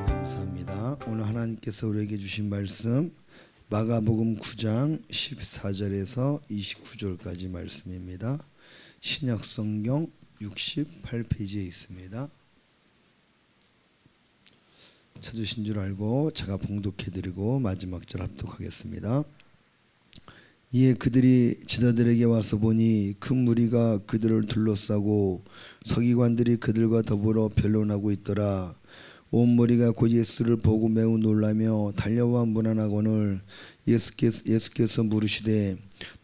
감사합니다. 오늘 하나님께서 우리에게 주신 말씀 마가복음 9장 14절에서 29절까지 말씀입니다. 신약성경 68페이지에 있습니다. 찾으신 줄 알고 제가 봉독해드리고 마지막 절 합독하겠습니다. 이에 그들이 지도자들에게 와서 보니 큰 무리가 그들을 둘러싸고 서기관들이 그들과 더불어 변론하고 있더라. 온 무리가 곧 예수를 보고 매우 놀라며 달려와 문안하거늘 예수께서 물으시되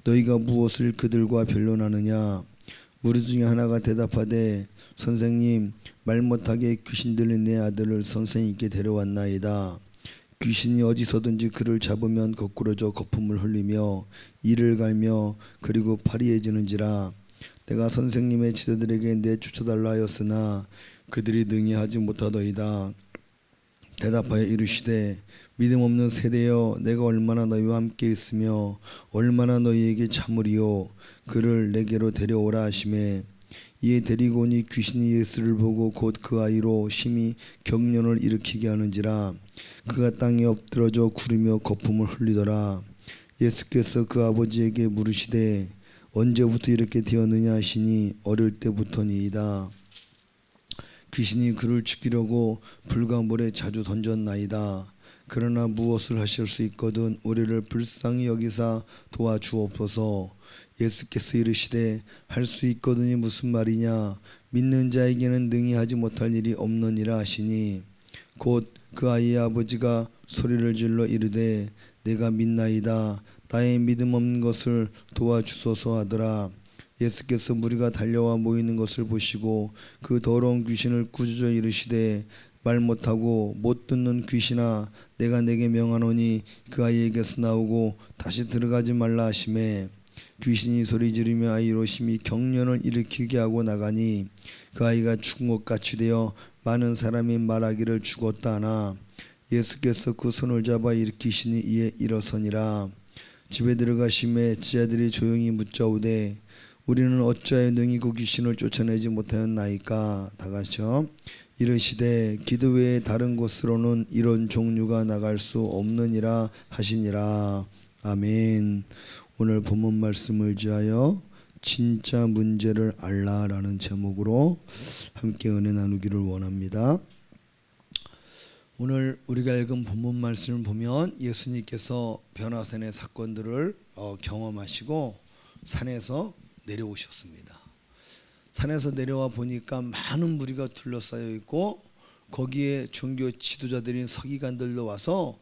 너희가 무엇을 그들과 변론하느냐. 무리 중에 하나가 대답하되 선생님, 말 못하게 귀신 들린 내 아들을 선생님께 데려왔나이다. 귀신이 어디서든지 그를 잡으면 거꾸러져 거품을 흘리며 이를 갈며 그리고 파리해지는지라. 내가 선생님의 지도자들에게 내쫓아달라 하였으나 그들이 능히 하지 못하더이다. 대답하여 이르시되 믿음 없는 세대여, 내가 얼마나 너희와 함께 있으며 얼마나 너희에게 참으리요. 그를 내게로 데려오라 하시매 이에 데리고 오니 귀신이 예수를 보고 곧 그 아이로 심히 경련을 일으키게 하는지라. 그가 땅에 엎드러져 구르며 거품을 흘리더라. 예수께서 그 아버지에게 물으시되 언제부터 이렇게 되었느냐 하시니 어릴 때부터니이다. 귀신이 그를 죽이려고 불과 물에 자주 던졌나이다. 그러나 무엇을 하실 수 있거든 우리를 불쌍히 여기사 도와주옵소서. 예수께서 이르시되 할 수 있거든이 무슨 말이냐. 믿는 자에게는 능히 하지 못할 일이 없느니라 하시니 곧 그 아이의 아버지가 소리를 질러 이르되 내가 믿나이다. 나의 믿음 없는 것을 도와주소서 하더라. 예수께서 무리가 달려와 모이는 것을 보시고 그 더러운 귀신을 꾸짖어 이르시되 말 못하고 못 듣는 귀신아, 내가 내게 명하노니 그 아이에게서 나오고 다시 들어가지 말라 하시매 귀신이 소리 지르며 아이로 심히 경련을 일으키게 하고 나가니 그 아이가 죽은 것 같이 되어 많은 사람이 말하기를 죽었다 하나 예수께서 그 손을 잡아 일으키시니 이에 일어서니라. 집에 들어가심에 제자들이 조용히 묻자오되 우리는 어찌하여 능히 그 귀신을 쫓아내지 못하였나이까. 다 같이요. 이르시되 기도 외에 다른 곳으로는 이런 종류가 나갈 수 없느니라 하시니라. 아멘. 오늘 본문 말씀을 지하여 진짜 문제를 알라라는 제목으로 함께 은혜 나누기를 원합니다. 오늘 우리가 읽은 본문 말씀을 보면 예수님께서 변화산의 사건들을 경험하시고 산에서 내려오셨습니다. 산에서 내려와 보니까 많은 무리가 둘러싸여 있고 거기에 종교 지도자들인 서기관들도 와서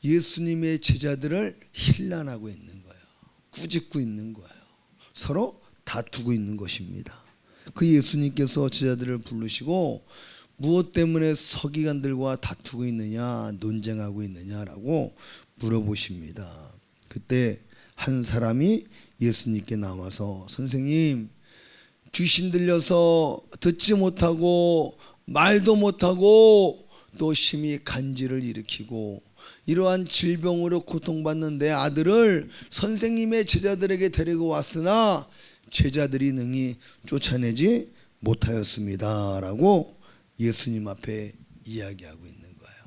예수님의 제자들을 힐난하고 있는 거예요. 꾸짖고 있는 거예요. 서로 다투고 있는 것입니다. 그 예수님께서 제자들을 부르시고 무엇 때문에 서기관들과 다투고 있느냐, 논쟁하고 있느냐라고 물어보십니다. 그때 한 사람이 예수님께 나와서 선생님, 귀신 들려서 듣지 못하고 말도 못하고 또 심히 간질을 일으키고 이러한 질병으로 고통받는 내 아들을 선생님의 제자들에게 데리고 왔으나 제자들이 능히 쫓아내지 못하였습니다 라고 예수님 앞에 이야기하고 있는 거예요.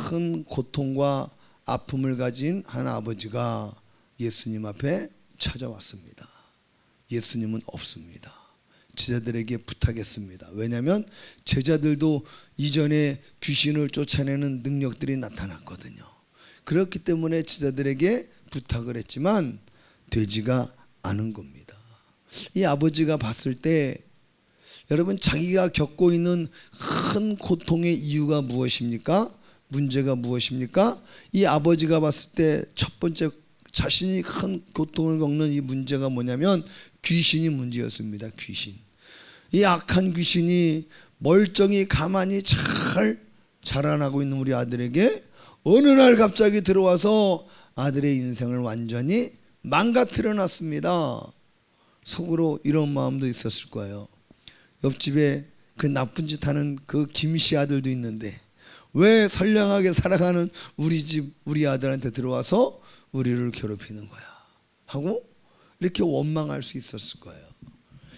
큰 고통과 아픔을 가진 한 아버지가 예수님 앞에 찾아왔습니다. 예수님은 없습니다. 제자들에게 부탁했습니다. 왜냐하면 제자들도 이전에 귀신을 쫓아내는 능력들이 나타났거든요. 그렇기 때문에 제자들에게 부탁을 했지만 되지가 않은 겁니다. 이 아버지가 봤을 때 여러분 자기가 겪고 있는 큰 고통의 이유가 무엇입니까? 문제가 무엇입니까? 이 아버지가 봤을 때 첫 번째 자신이 큰 고통을 겪는 이 문제가 뭐냐면 귀신이 문제였습니다. 귀신. 이 악한 귀신이 멀쩡히 가만히 잘 자라나고 있는 우리 아들에게 어느 날 갑자기 들어와서 아들의 인생을 완전히 망가뜨려 놨습니다. 속으로 이런 마음도 있었을 거예요. 옆집에 그 나쁜 짓 하는 그 김씨 아들도 있는데 왜 선량하게 살아가는 우리 집 우리 아들한테 들어와서 우리를 괴롭히는 거야 하고 이렇게 원망할 수 있었을 거예요.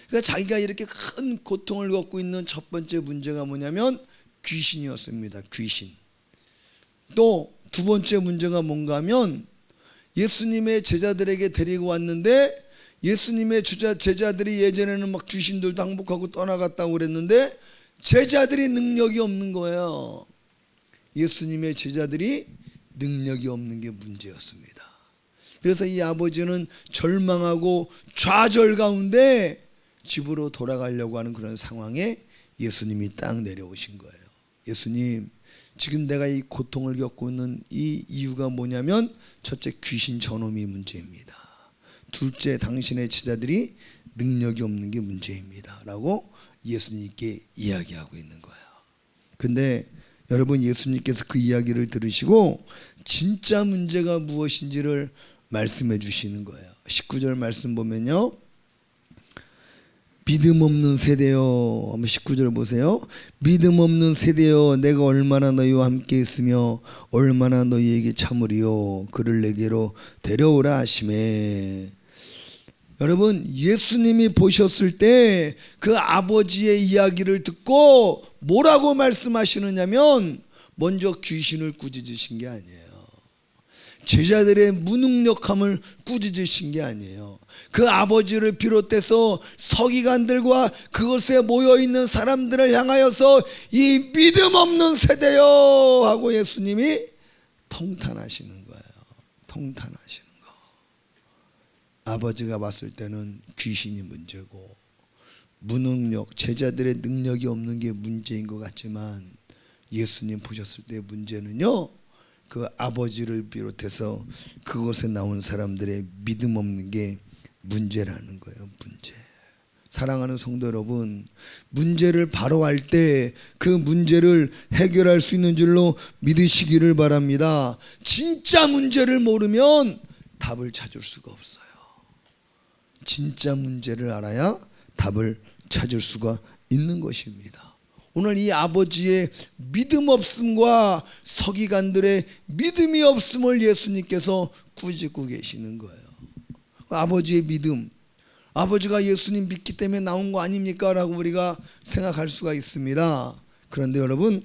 그러니까 자기가 이렇게 큰 고통을 겪고 있는 첫 번째 문제가 뭐냐면 귀신이었습니다. 귀신. 또 두 번째 문제가 뭔가 하면 예수님의 제자들에게 데리고 왔는데 예수님의 제자들이 예전에는 막 귀신들도 항복하고 떠나갔다고 그랬는데 제자들이 능력이 없는 거예요. 예수님의 제자들이 능력이 없는 게 문제였습니다. 그래서 이 아버지는 절망하고 좌절 가운데 집으로 돌아가려고 하는 그런 상황에 예수님이 딱 내려오신 거예요. 예수님, 지금 내가 이 고통을 겪고 있는 이 이유가 뭐냐면 첫째, 귀신 저놈이 문제입니다. 둘째, 당신의 제자들이 능력이 없는 게 문제입니다 라고 예수님께 이야기하고 있는 거예요. 근데 여러분, 예수님께서 그 이야기를 들으시고 진짜 문제가 무엇인지를 말씀해 주시는 거예요. 19절 말씀 보면요, 믿음 없는 세대여, 한번 19절 보세요. 믿음 없는 세대여, 내가 얼마나 너희와 함께 있으며 얼마나 너희에게 참으리요, 그를 내게로 데려오라 하시매. 여러분, 예수님이 보셨을 때 그 아버지의 이야기를 듣고 뭐라고 말씀하시느냐면 먼저 귀신을 꾸짖으신 게 아니에요. 제자들의 무능력함을 꾸짖으신 게 아니에요. 그 아버지를 비롯해서 서기관들과 그곳에 모여있는 사람들을 향하여서 이 믿음 없는 세대여 하고 예수님이 통탄하시는 거예요. 통탄하시는 거. 아버지가 봤을 때는 귀신이 문제고 무능력, 제자들의 능력이 없는 게 문제인 것 같지만 예수님 보셨을 때 문제는요, 그 아버지를 비롯해서 그곳에 나온 사람들의 믿음 없는 게 문제라는 거예요. 문제. 사랑하는 성도 여러분, 문제를 바로 할 때 그 문제를 해결할 수 있는 줄로 믿으시기를 바랍니다. 진짜 문제를 모르면 답을 찾을 수가 없어요. 진짜 문제를 알아야 답을 찾을 수가 있는 것입니다. 오늘 이 아버지의 믿음 없음과 서기관들의 믿음이 없음을 예수님께서 꾸짖고 계시는 거예요. 아버지의 믿음, 아버지가 예수님 믿기 때문에 나온 거 아닙니까? 라고 우리가 생각할 수가 있습니다. 그런데 여러분,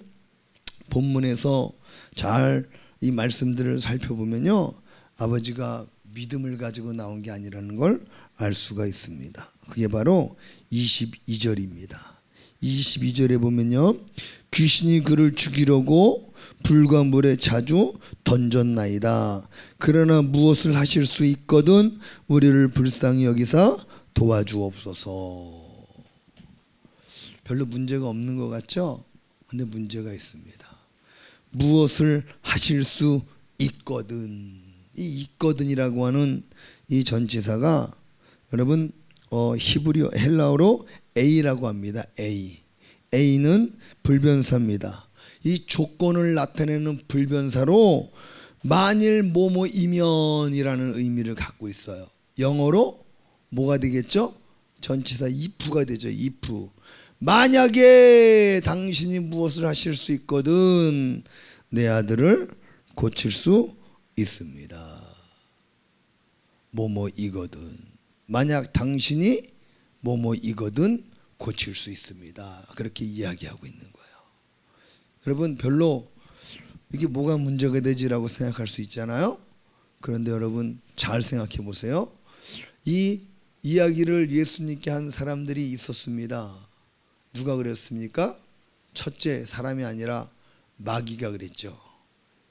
본문에서 잘 이 말씀들을 살펴보면요, 아버지가 믿음을 가지고 나온 게 아니라는 걸 알 수가 있습니다. 그게 바로 22절입니다. 22절에 보면요, 귀신이 그를 죽이려고 불과 물에 자주 던졌나이다. 그러나 무엇을 하실 수 있거든 우리를 불쌍히 여기사 도와주옵소서. 별로 문제가 없는 것 같죠? 근데 문제가 있습니다. 무엇을 하실 수 있거든. 이 있거든이라고 하는 이 전치사가 여러분 히브리어 헬라어로 A라고 합니다. A는 불변사입니다. 이 조건을 나타내는 불변사로 만일 뭐뭐이면이라는 의미를 갖고 있어요. 영어로 뭐가 되겠죠? 전치사 if가 되죠. if. 만약에 당신이 무엇을 하실 수 있거든 내 아들을 고칠 수 있습니다. 뭐뭐이거든. 만약 당신이 뭐뭐이거든 고칠 수 있습니다. 그렇게 이야기하고 있는 거예요. 여러분, 별로 이게 뭐가 문제가 되지라고 생각할 수 있잖아요. 그런데 여러분 잘 생각해 보세요. 이 이야기를 예수님께 한 사람들이 있었습니다. 누가 그랬습니까? 첫째, 사람이 아니라 마귀가 그랬죠.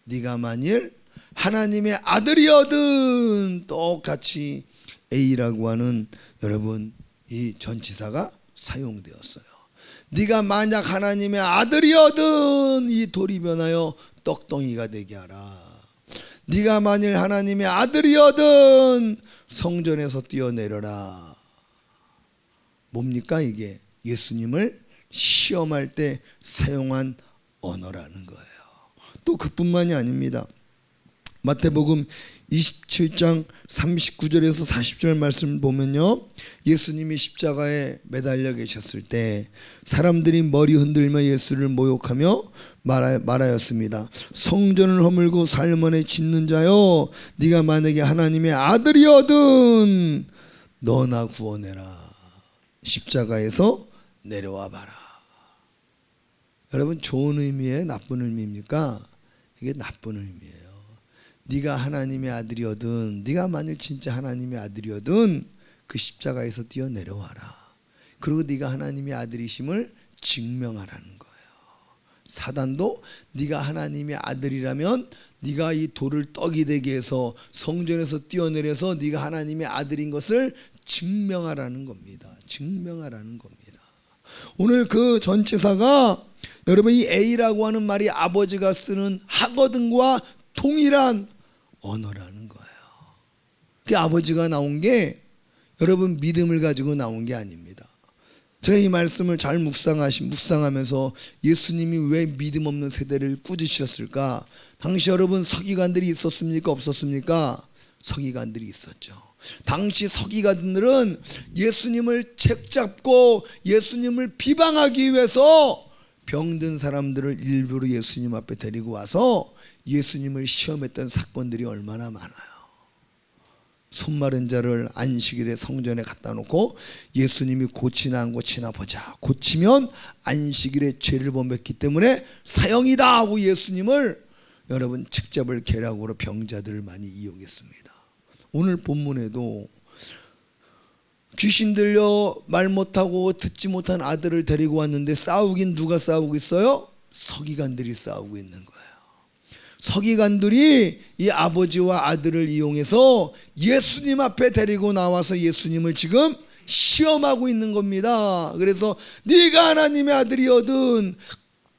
네가 만일 하나님의 아들이거든. 똑같이 A라고 하는 여러분 이 전치사가 사용되었어요. 네가 만약 하나님의 아들이거든 이 돌이 변하여 떡덩이가 되게 하라. 네가 만일 하나님의 아들이거든 성전에서 뛰어내려라. 뭡니까 이게? 예수님을 시험할 때 사용한 언어라는 거예요. 또 그뿐만이 아닙니다. 마태복음 27장 39절에서 40절 말씀 보면요, 예수님이 십자가에 매달려 계셨을 때 사람들이 머리 흔들며 예수를 모욕하며 말하였습니다. 성전을 허물고 살만에 짓는 자여, 네가 만약에 하나님의 아들이거든 너나 구원해라. 십자가에서 내려와 봐라. 여러분, 좋은 의미예요, 나쁜 의미입니까? 이게 나쁜 의미예요. 네가 하나님의 아들이거든, 네가 만일 진짜 하나님의 아들이거든 그 십자가에서 뛰어내려와라. 그리고 네가 하나님의 아들이심을 증명하라는 거예요. 사단도 네가 하나님의 아들이라면 네가 이 돌을 떡이 되게 해서 성전에서 뛰어내려서 네가 하나님의 아들인 것을 증명하라는 겁니다. 증명하라는 겁니다. 오늘 그 전치사가 여러분, 이 A라고 하는 말이 아버지가 쓰는 하거든과 동일한 언어라는 거예요. 그 아버지가 나온 게 여러분 믿음을 가지고 나온 게 아닙니다. 제가 이 말씀을 잘 묵상하면서 예수님이 왜 믿음 없는 세대를 꾸짖으셨을까? 당시 여러분 서기관들이 있었습니까? 없었습니까? 서기관들이 있었죠. 당시 서기관들은 예수님을 책잡고 예수님을 비방하기 위해서 병든 사람들을 일부러 예수님 앞에 데리고 와서 예수님을 시험했던 사건들이 얼마나 많아요. 손 마른 자를 안식일에 성전에 갖다 놓고 예수님이 고치나 안 고치나 보자. 고치면 안식일에 죄를 범했기 때문에 사형이다 하고 예수님을 여러분 책잡을 계략으로 병자들을 많이 이용했습니다. 오늘 본문에도 귀신 들려 말 못하고 듣지 못한 아들을 데리고 왔는데 싸우긴 누가 싸우고 있어요? 서기관들이 싸우고 있는 거예요. 서기관들이 이 아버지와 아들을 이용해서 예수님 앞에 데리고 나와서 예수님을 지금 시험하고 있는 겁니다. 그래서 네가 하나님의 아들이거든,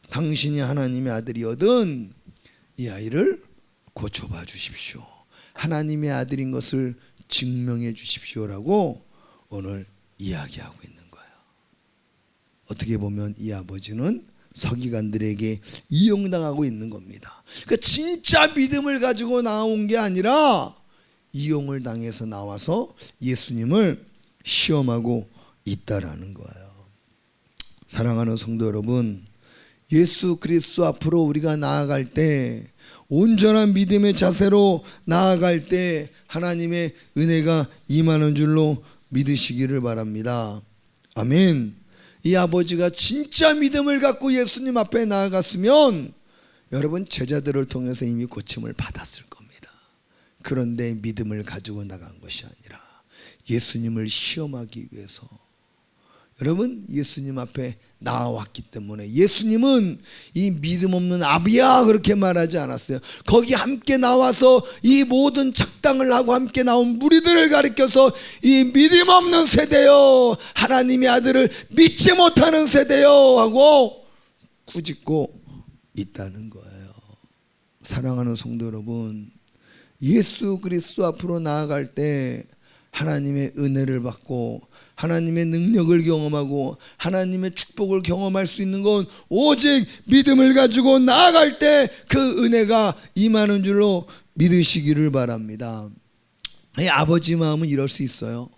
당신이 하나님의 아들이거든 이 아이를 고쳐봐 주십시오. 하나님의 아들인 것을 증명해 주십시오라고 오늘 이야기하고 있는 거예요. 어떻게 보면 이 아버지는 서기관들에게 이용당하고 있는 겁니다. 그러니까 진짜 믿음을 가지고 나온 게 아니라 이용을 당해서 나와서 예수님을 시험하고 있다라는 거예요. 사랑하는 성도 여러분, 예수 그리스도 앞으로 우리가 나아갈 때, 온전한 믿음의 자세로 나아갈 때 하나님의 은혜가 임하는 줄로 믿으시기를 바랍니다. 아멘. 이 아버지가 진짜 믿음을 갖고 예수님 앞에 나아갔으면 여러분 제자들을 통해서 이미 고침을 받았을 겁니다. 그런데 믿음을 가지고 나간 것이 아니라 예수님을 시험하기 위해서 여러분 예수님 앞에 나왔기 때문에, 예수님은 이 믿음 없는 아비야 그렇게 말하지 않았어요. 거기 함께 나와서 이 모든 작당을 하고 함께 나온 무리들을 가리켜서 이 믿음 없는 세대요, 하나님의 아들을 믿지 못하는 세대요 하고 꾸짖고 있다는 거예요. 사랑하는 성도 여러분, 예수 그리스도 앞으로 나아갈 때 하나님의 은혜를 받고 하나님의 능력을 경험하고 하나님의 축복을 경험할 수 있는 건 오직 믿음을 가지고 나아갈 때 그 은혜가 임하는 줄로 믿으시기를 바랍니다. 이 아버지 마음은 이럴 수 있어요.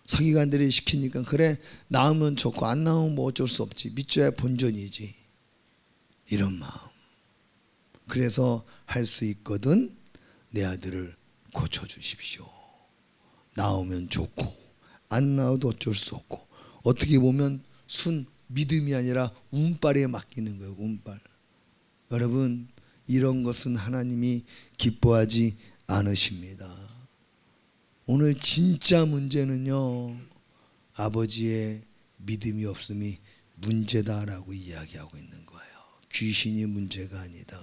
서기관들이 시키니까 그래 나오면 좋고 안 나오면 뭐 어쩔 수 없지, 믿져야 본전이지, 이런 마음. 그래서 할 수 있거든 내 아들을 고쳐주십시오. 나오면 좋고 안 나와도 어쩔 수 없고, 어떻게 보면 순 믿음이 아니라 운빨에 맡기는 거예요. 운빨. 여러분 이런 것은 하나님이 기뻐하지 않으십니다. 오늘 진짜 문제는요, 아버지의 믿음이 없음이 문제다라고 이야기하고 있는 거예요. 귀신이 문제가 아니다.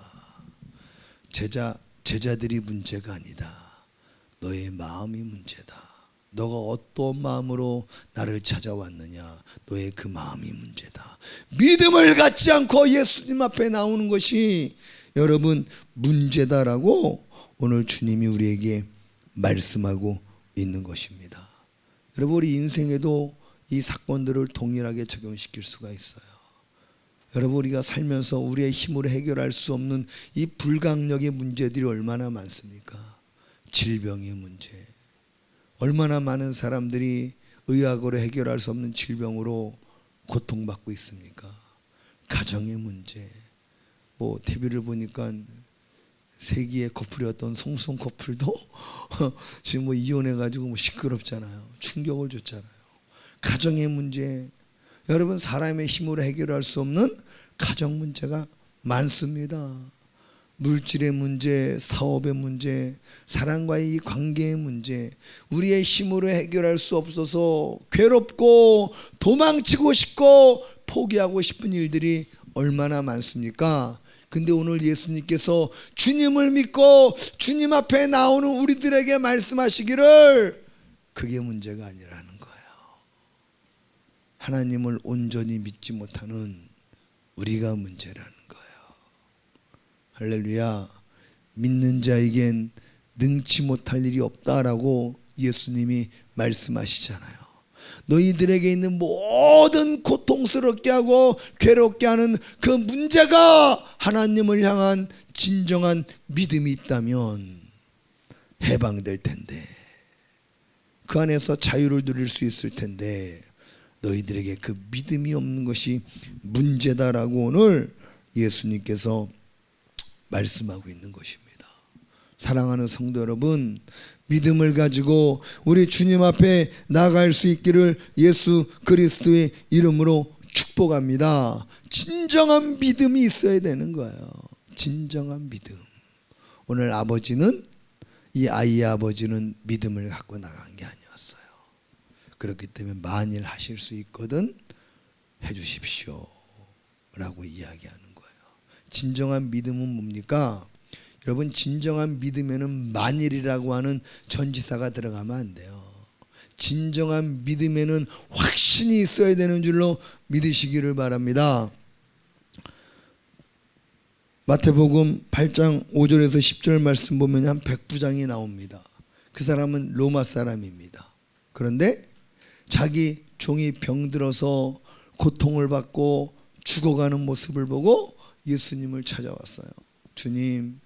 제자들이 문제가 아니다. 너의 마음이 문제다. 너가 어떤 마음으로 나를 찾아왔느냐, 너의 그 마음이 문제다. 믿음을 갖지 않고 예수님 앞에 나오는 것이 여러분 문제다라고 오늘 주님이 우리에게 말씀하고 있는 것입니다. 여러분 우리 인생에도 이 사건들을 동일하게 적용시킬 수가 있어요. 여러분, 우리가 살면서 우리의 힘으로 해결할 수 없는 이 불가항력의 문제들이 얼마나 많습니까? 질병의 문제, 얼마나 많은 사람들이 의학으로 해결할 수 없는 질병으로 고통받고 있습니까? 가정의 문제, 뭐 TV를 보니까 세기의 커플이었던 송송 커플도 지금 뭐 이혼해가지고 뭐 시끄럽잖아요. 충격을 줬잖아요. 가정의 문제, 여러분, 사람의 힘으로 해결할 수 없는 가정 문제가 많습니다. 물질의 문제, 사업의 문제, 사람과의 이 관계의 문제, 우리의 힘으로 해결할 수 없어서 괴롭고 도망치고 싶고 포기하고 싶은 일들이 얼마나 많습니까? 근데 오늘 예수님께서 주님을 믿고 주님 앞에 나오는 우리들에게 말씀하시기를 그게 문제가 아니라는 거예요. 하나님을 온전히 믿지 못하는 우리가 문제라는 거예요. 할렐루야. 믿는 자에겐 능치 못할 일이 없다라고 예수님이 말씀하시잖아요. 너희들에게 있는 모든 고통스럽게 하고 괴롭게 하는 그 문제가 하나님을 향한 진정한 믿음이 있다면 해방될 텐데, 그 안에서 자유를 누릴 수 있을 텐데, 너희들에게 그 믿음이 없는 것이 문제다라고 오늘 예수님께서 말씀하고 있는 것입니다. 사랑하는 성도 여러분, 믿음을 가지고 우리 주님 앞에 나갈 수 있기를 예수 그리스도의 이름으로 축복합니다. 진정한 믿음이 있어야 되는 거예요. 진정한 믿음. 오늘 아버지는, 이 아이의 아버지는 믿음을 갖고 나간 게 아니었어요. 그렇기 때문에 만일 하실 수 있거든 해주십시오 라고 이야기하는 거예요. 진정한 믿음은 뭡니까? 여러분, 진정한 믿음에는 만일이라고 하는 전치사가 들어가면 안 돼요. 진정한 믿음에는 확신이 있어야 되는 줄로 믿으시기를 바랍니다. 마태복음 8장 5절에서 10절 말씀 보면 한 백부장이 나옵니다. 그 사람은 로마 사람입니다. 그런데 자기 종이 병들어서 고통을 받고 죽어가는 모습을 보고 예수님을 찾아왔어요. 주님,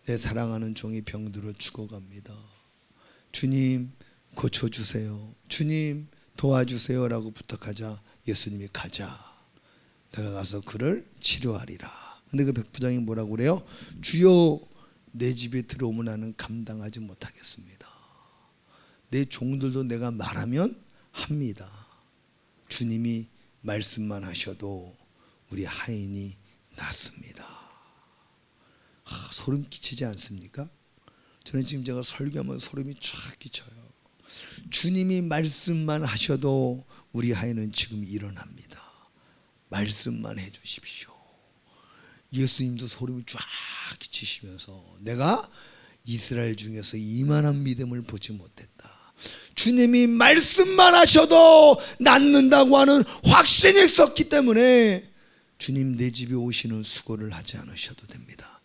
내 사랑하는 종이 병들어 죽어갑니다. 주님, 고쳐주세요. 주님, 도와주세요 라고 부탁하자 예수님이 가자, 내가 가서 그를 치료하리라. 근데 그 백부장이 뭐라고 그래요? 주여, 내 집에 들어오면 나는 감당하지 못하겠습니다. 내 종들도 내가 말하면 합니다. 주님이 말씀만 하셔도 우리 하인이 낫습니다. 소름 끼치지 않습니까? 저는 지금 제가 설교하면서 소름이 쫙 끼쳐요. 주님이 말씀만 하셔도 우리 하인은 지금 일어납니다. 말씀만 해주십시오. 예수님도 소름이 쫙 끼치시면서 내가 이스라엘 중에서 이만한 믿음을 보지 못했다. 주님이 말씀만 하셔도 낫는다고 하는 확신이 있었기 때문에 주님, 내 집에 오시는 수고를 하지 않으셔도 됩니다.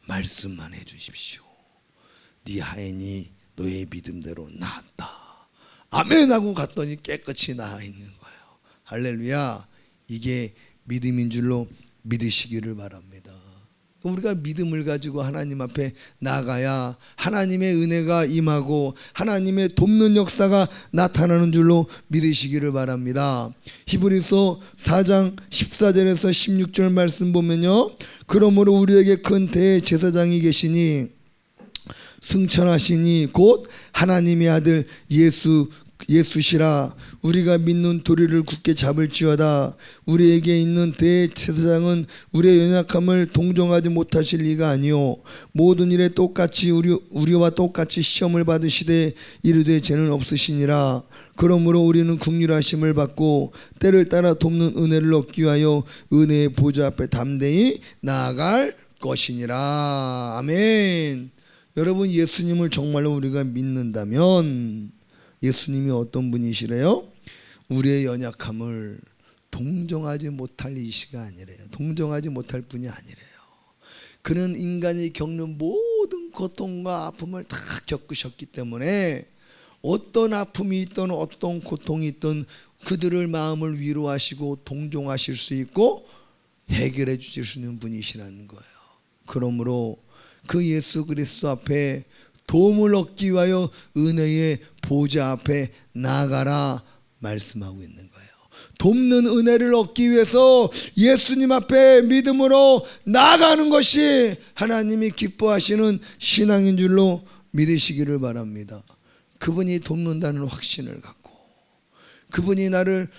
말씀만 해주십시오. 네 하인이 너의 믿음대로 나았다. 아멘 하고 갔더니 깨끗이 나아 있는 거예요. 할렐루야. 이게 믿음인 줄로 믿으시기를 바랍니다. 우리가 믿음을 가지고 하나님 앞에 나가야 하나님의 은혜가 임하고 하나님의 돕는 역사가 나타나는 줄로 믿으시기를 바랍니다. 히브리서 4장 14절에서 16절 말씀 보면요, 그러므로 우리에게 큰 대제사장이 계시니 승천하시니 곧 하나님의 아들 예수시라. 우리가 믿는 도리를 굳게 잡을지어다. 우리에게 있는 대제사장은 우리의 연약함을 동정하지 못하실 리가 아니요 모든 일에 똑같이 우리와 똑같이 시험을 받으시되 이르되 죄는 없으시니라. 그러므로 우리는 긍휼하심을 받고 때를 따라 돕는 은혜를 얻기 위하여 은혜의 보좌 앞에 담대히 나아갈 것이니라. 아멘. 여러분, 예수님을 정말로 우리가 믿는다면 예수님이 어떤 분이시래요? 우리의 연약함을 동정하지 못할 이시가 아니래요. 동정하지 못할 분이 아니래요. 그는 인간이 겪는 모든 고통과 아픔을 다 겪으셨기 때문에 어떤 아픔이 있든 어떤 고통이 있든 그들을 마음을 위로하시고 동정하실 수 있고 해결해 주실 수 있는 분이시라는 거예요. 그러므로 그 예수 그리스도 앞에 도움을 얻기 위하여 은혜의 보좌 앞에 나아가라 말씀하고 있는 거예요. 돕는 은혜를 얻기 위해서 예수님 앞에 믿음으로 나아가는 것이 하나님이 기뻐하시는 신앙인 줄로 믿으시기를 바랍니다. 그분이 돕는다는 확신을 갖고, 그분이 나를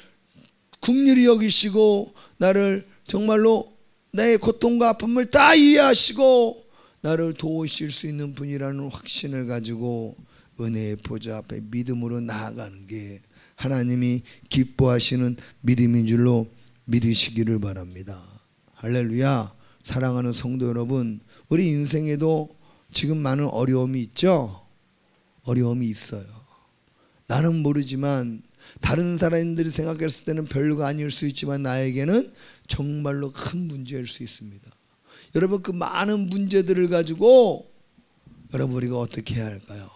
긍휼히 여기시고 나를 정말로 내 고통과 아픔을 다 이해하시고 나를 도우실 수 있는 분이라는 확신을 가지고 은혜의 보좌 앞에 믿음으로 나아가는 게 하나님이 기뻐하시는 믿음인 줄로 믿으시기를 바랍니다. 할렐루야. 사랑하는 성도 여러분, 우리 인생에도 지금 많은 어려움이 있죠? 어려움이 있어요. 나는 모르지만 다른 사람들이 생각했을 때는 별거 아닐 수 있지만 나에게는 정말로 큰 문제일 수 있습니다. 여러분, 그 많은 문제들을 가지고 여러분 우리가 어떻게 해야 할까요?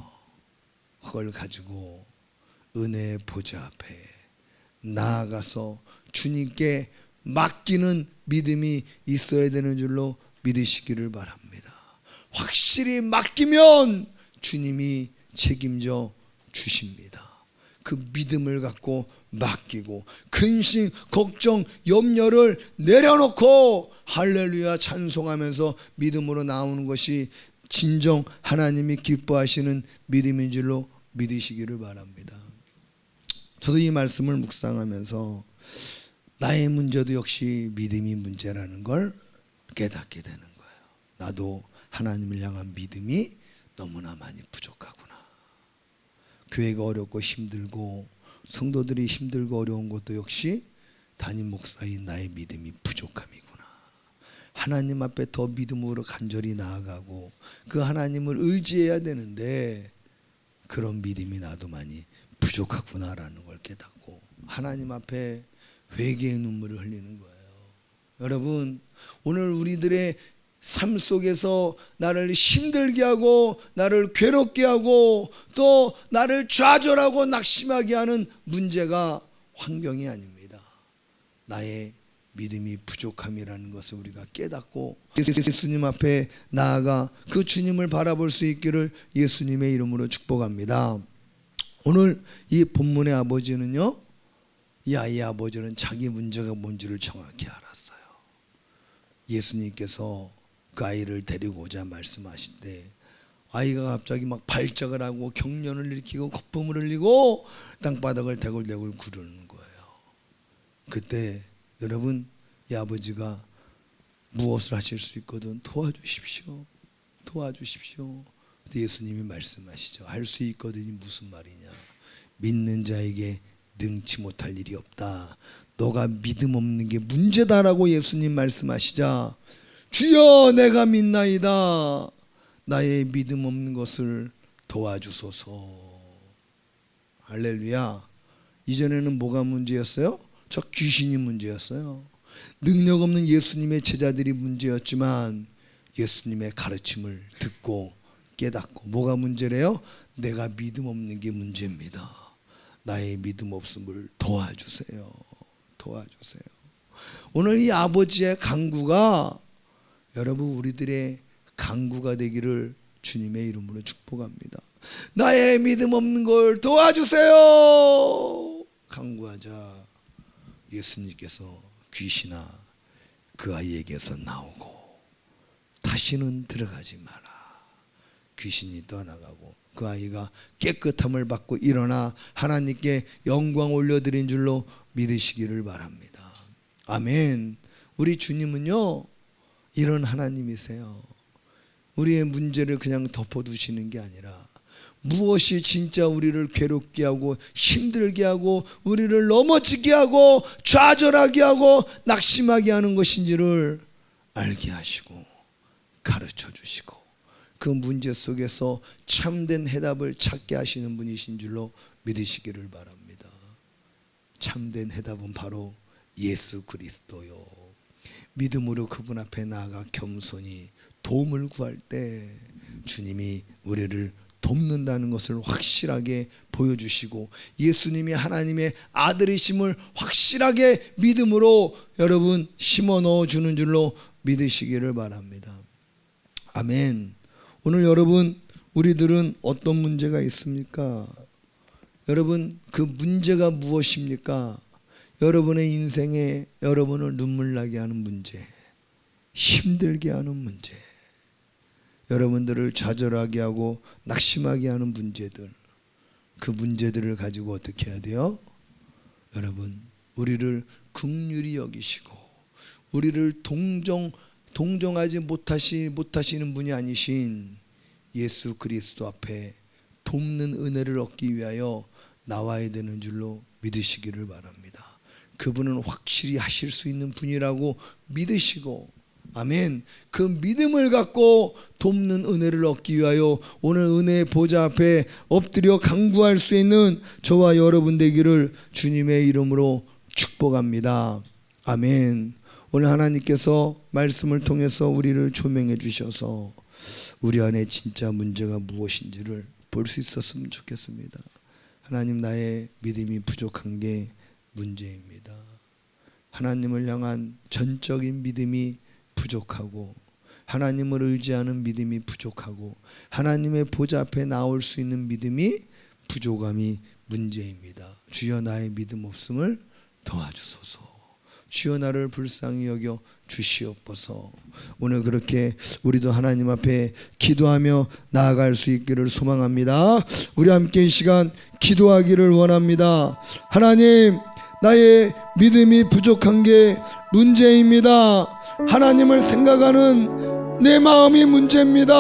그걸 가지고 은혜의 보좌 앞에 나아가서 주님께 맡기는 믿음이 있어야 되는 줄로 믿으시기를 바랍니다. 확실히 맡기면 주님이 책임져 주십니다. 그 믿음을 갖고 맡기고 근심, 걱정, 염려를 내려놓고 할렐루야 찬송하면서 믿음으로 나오는 것이 진정 하나님이 기뻐하시는 믿음인 줄로 믿으시기를 바랍니다. 저도 이 말씀을 묵상하면서 나의 문제도 역시 믿음이 문제라는 걸 깨닫게 되는 거예요. 나도 하나님을 향한 믿음이 너무나 많이 부족하구나. 교회가 어렵고 힘들고 성도들이 힘들고 어려운 것도 역시 담임 목사인 나의 믿음이 부족함이구나. 하나님 앞에 더 믿음으로 간절히 나아가고 그 하나님을 의지해야 되는데 그런 믿음이 나도 많이 부족하구나라는 걸 깨닫고 하나님 앞에 회개의 눈물을 흘리는 거예요. 여러분, 오늘 우리들의 삶 속에서 나를 힘들게 하고 나를 괴롭게 하고 또 나를 좌절하고 낙심하게 하는 문제가 환경이 아닙니다. 나의 믿음이 부족함이라는 것을 우리가 깨닫고 예수님 앞에 나아가 그 주님을 바라볼 수 있기를 예수님의 이름으로 축복합니다. 오늘 이 본문의 아버지는요, 이 아이의 아버지는 자기 문제가 뭔지를 정확히 알았어요. 예수님께서 그 아이를 데리고 오자 말씀하실 때 아이가 갑자기 막 발작을 하고 경련을 일으키고 거품을 흘리고 땅바닥을 대굴대굴 구르는 거예요. 그때 여러분, 이 아버지가 무엇을 하실 수 있거든? 도와주십시오. 도와주십시오. 예수님이 말씀하시죠. 할 수 있거든이 무슨 말이냐? 믿는 자에게 능치 못할 일이 없다. 너가 믿음 없는 게 문제다라고 예수님 말씀하시자 주여 내가 믿나이다. 나의 믿음 없는 것을 도와주소서. 할렐루야. 이전에는 뭐가 문제였어요? 저 귀신이 문제였어요. 능력 없는 예수님의 제자들이 문제였지만 예수님의 가르침을 듣고 깨닫고 뭐가 문제래요? 내가 믿음 없는 게 문제입니다. 나의 믿음 없음을 도와주세요. 도와주세요. 오늘 이 아버지의 간구가 여러분 우리들의 간구가 되기를 주님의 이름으로 축복합니다. 나의 믿음 없는 걸 도와주세요. 간구하자 예수님께서 귀신아 그 아이에게서 나오고 다시는 들어가지 마라. 귀신이 떠나가고 그 아이가 깨끗함을 받고 일어나 하나님께 영광 올려드린 줄로 믿으시기를 바랍니다. 아멘. 우리 주님은요 이런 하나님이세요. 우리의 문제를 그냥 덮어두시는 게 아니라 무엇이 진짜 우리를 괴롭게 하고 힘들게 하고 우리를 넘어지게 하고 좌절하게 하고 낙심하게 하는 것인지를 알게 하시고 가르쳐 주시고 그 문제 속에서 참된 해답을 찾게 하시는 분이신 줄로 믿으시기를 바랍니다. 참된 해답은 바로 예수 그리스도요. 믿음으로 그분 앞에 나아가 겸손히 도움을 구할 때 주님이 우리를 돕는다는 것을 확실하게 보여주시고 예수님이 하나님의 아들이심을 확실하게 믿음으로 여러분 심어 넣어주는 줄로 믿으시기를 바랍니다. 아멘. 오늘 여러분 우리들은 어떤 문제가 있습니까? 여러분 그 문제가 무엇입니까? 여러분의 인생에 여러분을 눈물 나게 하는 문제, 힘들게 하는 문제, 여러분들을 좌절하게 하고 낙심하게 하는 문제들, 그 문제들을 가지고 어떻게 해야 돼요? 여러분 우리를 긍휼히 여기시고 우리를 동정하지 못하시는 분이 아니신 예수 그리스도 앞에 돕는 은혜를 얻기 위하여 나와야 되는 줄로 믿으시기를 바랍니다. 그분은 확실히 하실 수 있는 분이라고 믿으시고, 아멘. 그 믿음을 갖고 돕는 은혜를 얻기 위하여 오늘 은혜의 보좌 앞에 엎드려 간구할 수 있는 저와 여러분 되기를 주님의 이름으로 축복합니다. 아멘. 오늘 하나님께서 말씀을 통해서 우리를 조명해 주셔서 우리 안에 진짜 문제가 무엇인지를 볼 수 있었으면 좋겠습니다. 하나님, 나의 믿음이 부족한 게 문제입니다. 하나님을 향한 전적인 믿음이 부족하고 하나님을 의지하는 믿음이 부족하고 하나님의 보좌 앞에 나올 수 있는 믿음이 부족함이 문제입니다. 주여, 나의 믿음 없음을 도와주소서. 주여, 나를 불쌍히 여겨 주시옵소서. 오늘 그렇게 우리도 하나님 앞에 기도하며 나아갈 수 있기를 소망합니다. 우리 함께 이 시간 기도하기를 원합니다. 하나님, 나의 믿음이 부족한 게 문제입니다. 하나님을 생각하는 내 마음이 문제입니다.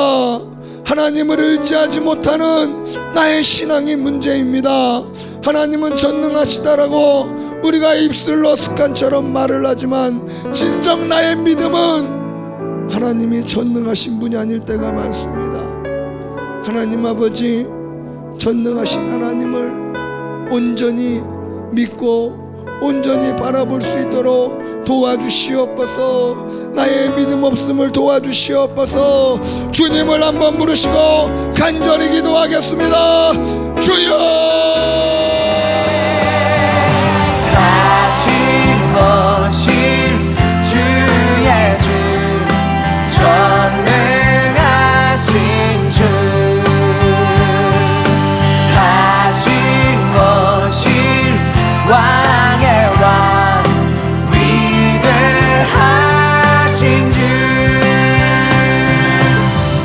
하나님을 의지하지 못하는 나의 신앙이 문제입니다. 하나님은 전능하시다라고 우리가 입술로 습관처럼 말을 하지만 진정 나의 믿음은 하나님이 전능하신 분이 아닐 때가 많습니다. 하나님 아버지, 전능하신 하나님을 온전히 믿고 온전히 바라볼 수 있도록 도와주시옵소서. 나의 믿음 없음을 도와주시옵소서. 주님을 한번 부르시고 간절히 기도하겠습니다. 주여, 다시 오실 주의 주, 전능하신 주, 다시 오실 왕의 왕, 위대하신 주,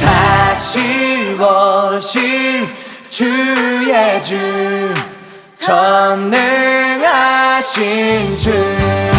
다시 오실 주의 주, 전능하신 주.